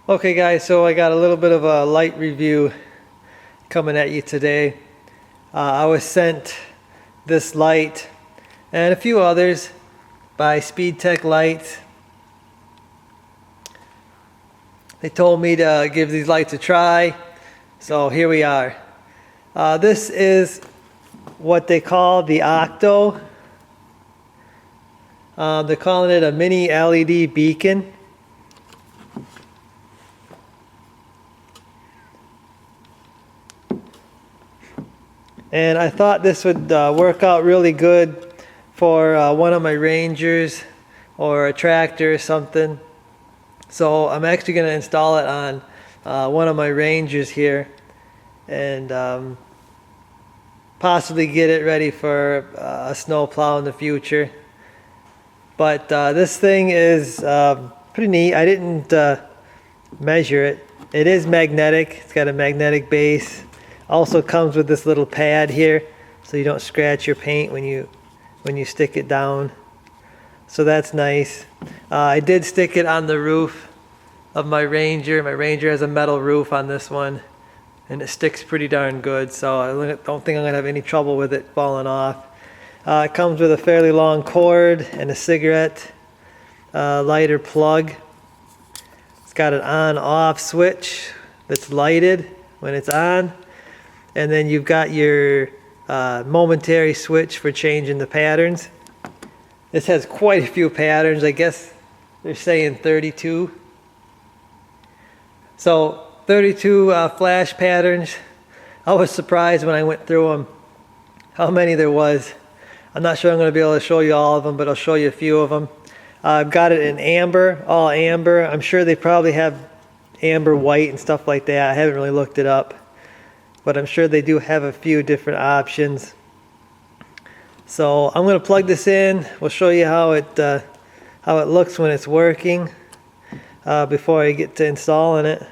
Okay guys, so I got a little bit of a light review coming at you today. I was sent this light and a few others by SpeedTech Lights. They told me to give these lights a try, so here we are. This is what they call the Octo. They're calling it a Mini LED Beacon. And I thought this would work out really good for one of my Rangers or a tractor or something. So I'm actually going to install it on one of my Rangers here and possibly get it ready for a snow plow in the future. But this thing is pretty neat. I didn't measure it. It is magnetic. It's got a magnetic base. Also comes with this little pad here so you don't scratch your paint when you stick it down. So that's nice. I did stick it on the roof of my Ranger. My Ranger has a metal roof on this one and it sticks pretty darn good, so I don't think I'm gonna have any trouble with it falling off. It comes with a fairly long cord and a cigarette lighter plug. It's got an on-off switch that's lighted when it's on. And then you've got your momentary switch for changing the patterns. This has quite a few patterns. I guess they're saying 32. So 32 flash patterns. I was surprised when I went through them how many there was. I'm not sure I'm going to be able to show you all of them, but I'll show you a few of them. I've got it in amber, all amber. I'm sure they probably have amber white and stuff like that. I haven't really looked it up, but I'm sure they do have a few different options. So I'm going to plug this in. We'll show you how it looks when it's working before I get to installing it.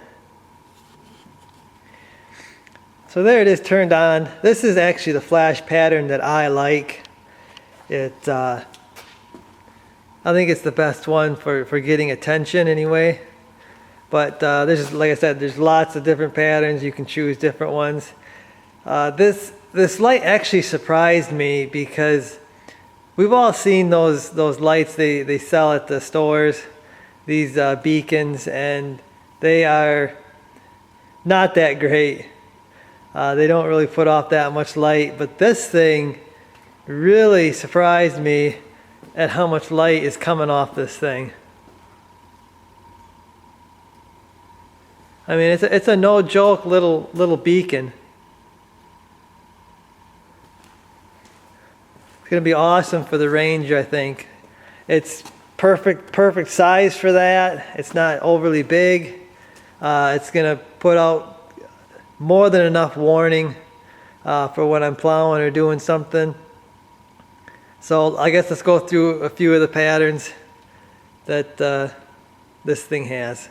So there it is turned on. This is actually the flash pattern that I like. I think it's the best one for getting attention anyway. But there's, like I said, there's lots of different patterns. You can choose different ones. This light actually surprised me because we've all seen those lights they sell at the stores, these beacons, and they are not that great. They don't really put off that much light, but this thing really surprised me at how much light is coming off this thing. I mean, it's a no joke little beacon. It's gonna be awesome for the Ranger, I think. It's perfect size for that. It's not overly big. It's gonna put out more than enough warning for when I'm plowing or doing something. So I guess let's go through a few of the patterns that this thing has.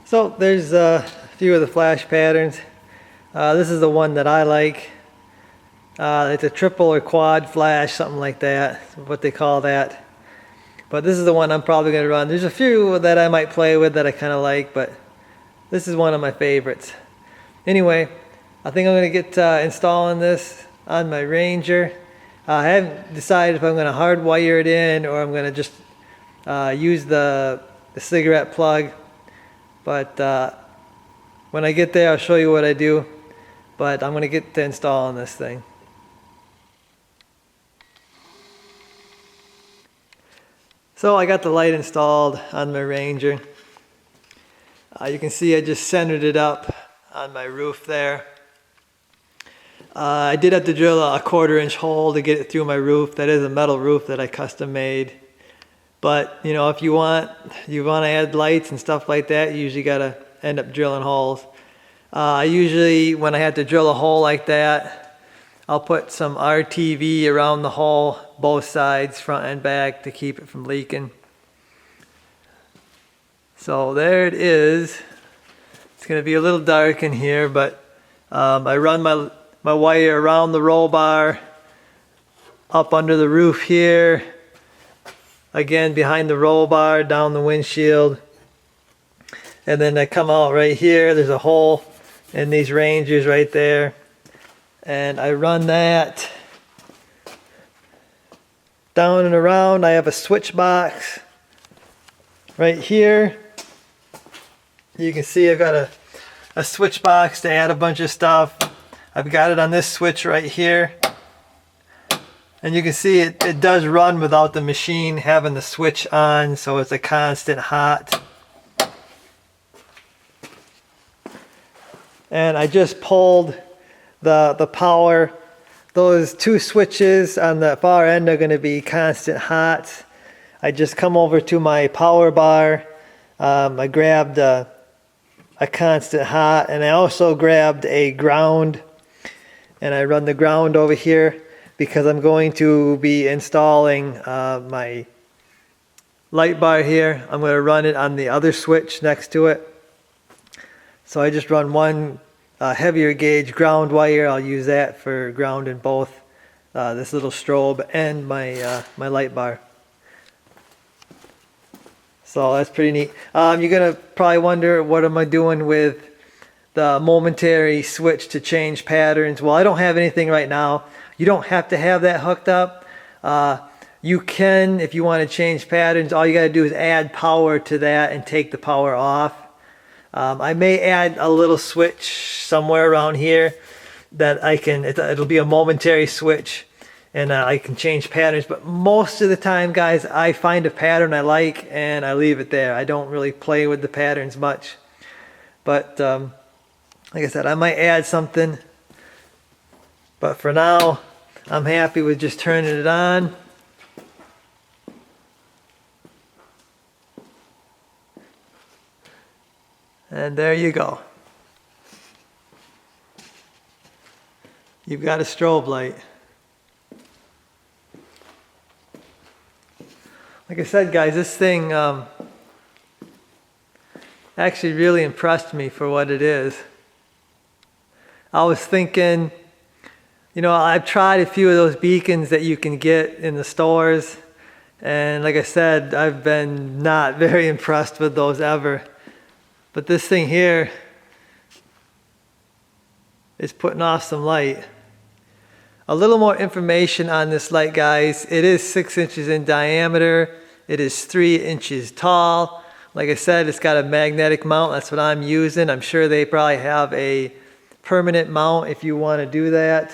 So there's a few of the flash patterns. This is the one that I like. It's a triple or quad flash, something like that, what they call that. But this is the one I'm probably going to run. There's a few that I might play with that I kind of like, but this is one of my favorites. Anyway, I think I'm going to get installing this on my Ranger. I haven't decided if I'm going to hardwire it in or I'm going to just use the cigarette plug. But when I get there, I'll show you what I do. But I'm going to get to installing this thing. So I got the light installed on my Ranger. You can see I just centered it up on my roof there. I did have to drill a 1/4-inch hole to get it through my roof. That is a metal roof that I custom made. But you know, if you want to add lights and stuff like that, you usually got to end up drilling holes. I usually, when I have to drill a hole like that, I'll put some RTV around the hole, both sides, front and back, to keep it from leaking. So there it is. It's going to be a little dark in here, but I run my wire around the roll bar, up under the roof here, again behind the roll bar, down the windshield, and then I come out right here. There's a hole in these Rangers right there, and I run that down and around. I have a switch box right here. You can see I've got a switch box to add a bunch of stuff. I've got it on this switch right here. And you can see it does run without the machine having the switch on, so it's a constant hot. And I just pulled the power. Those two switches on the far end are going to be constant hot. I just come over to my power bar. I grabbed a constant hot, and I also grabbed a ground, and I run the ground over here because I'm going to be installing my light bar here. I'm going to run it on the other switch next to it. So I just run one heavier gauge ground wire. I'll use that for grounding both this little strobe and my light bar. So that's pretty neat. You're going to probably wonder, what am I doing with the momentary switch to change patterns? Well, I don't have anything right now. You don't have to have that hooked up. You can, if you want to change patterns, all you got to do is add power to that and take the power off. I may add a little switch somewhere around here that I can, it'll be a momentary switch, and I can change patterns. But most of the time, guys, I find a pattern I like and I leave it there. I don't really play with the patterns much. But like I said, I might add something. But for now, I'm happy with just turning it on. And there you go. You've got a strobe light. Like I said, guys, this thing actually really impressed me for what it is. I was thinking, you know, I've tried a few of those beacons that you can get in the stores, and like I said, I've been not very impressed with those ever. But this thing here is putting off some light. A little more information on this light, guys. It is 6 inches in diameter. It is 3 inches tall. Like I said, it's got a magnetic mount. That's what I'm using. I'm sure they probably have a permanent mount if you want to do that.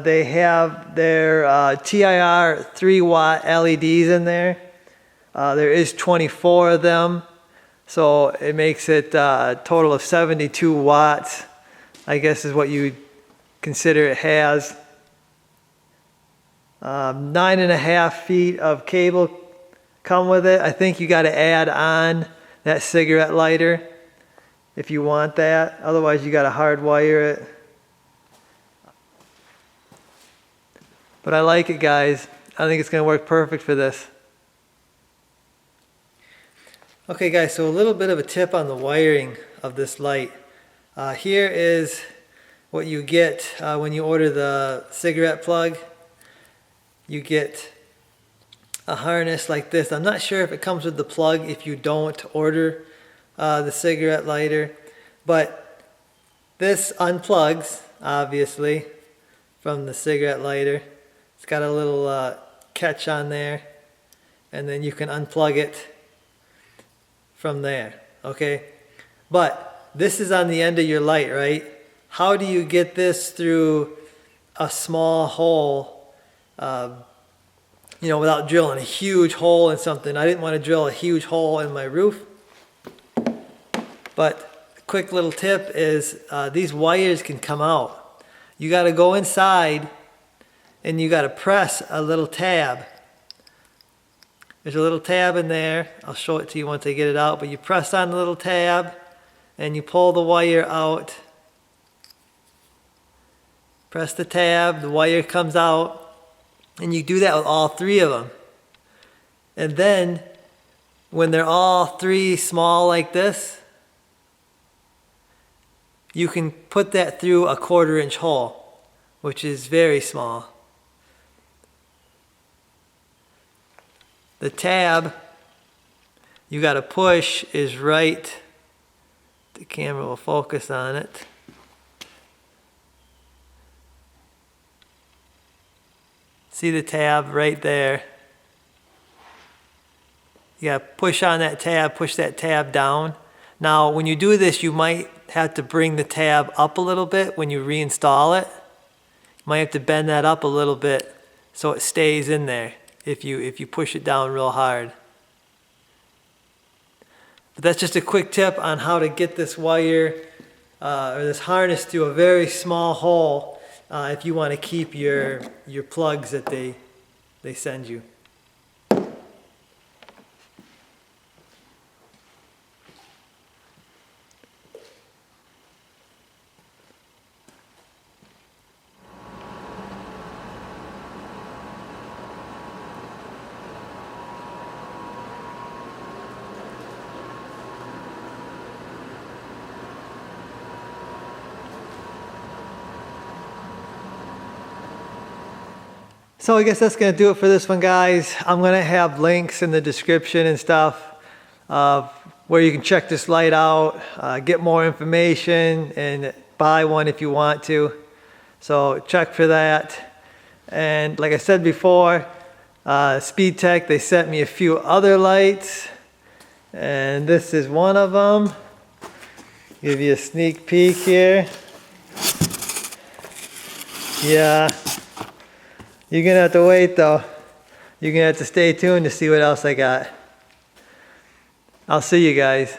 They have their TIR 3-watt LEDs in there. There is 24 of them. So it makes it a total of 72 watts, I guess is what you consider it has. 9.5 feet of cable come with it. I think you got to add on that cigarette lighter if you want that. Otherwise, you got to hardwire it. But I like it, guys. I think it's going to work perfect for this. Okay guys, so a little bit of a tip on the wiring of this light. Here is what you get when you order the cigarette plug. You get a harness like this. I'm not sure if it comes with the plug if you don't order the cigarette lighter, but this unplugs obviously from the cigarette lighter. It's got a little catch on there, and then you can unplug it from there, okay? But this is on the end of your light, right? How do you get this through a small hole, you know, without drilling a huge hole in something? I didn't want to drill a huge hole in my roof. But a quick little tip is these wires can come out. You got to go inside and you got to press a little tab. There's a little tab in there. I'll show it to you once I get it out. But you press on the little tab and you pull the wire out. Press the tab, the wire comes out. And you do that with all three of them. And then when they're all three small like this, you can put that through a 1/4 inch hole, which is very small. The tab you got to push is right. The camera will focus on it. See the tab right there? You got to push on that tab, push that tab down. Now, when you do this, you might have to bring the tab up a little bit when you reinstall it. You might have to bend that up a little bit so it stays in there if you push it down real hard. But that's just a quick tip on how to get this wire or this harness through a very small hole if you want to keep your plugs that they send you. So I guess that's going to do it for this one, guys. I'm going to have links in the description and stuff where you can check this light out, get more information, and buy one if you want to. So check for that. And like I said before, SpeedTech, they sent me a few other lights. And this is one of them. Give you a sneak peek here. Yeah. You're going to have to wait though. You're going to have to stay tuned to see what else I got. I'll see you guys.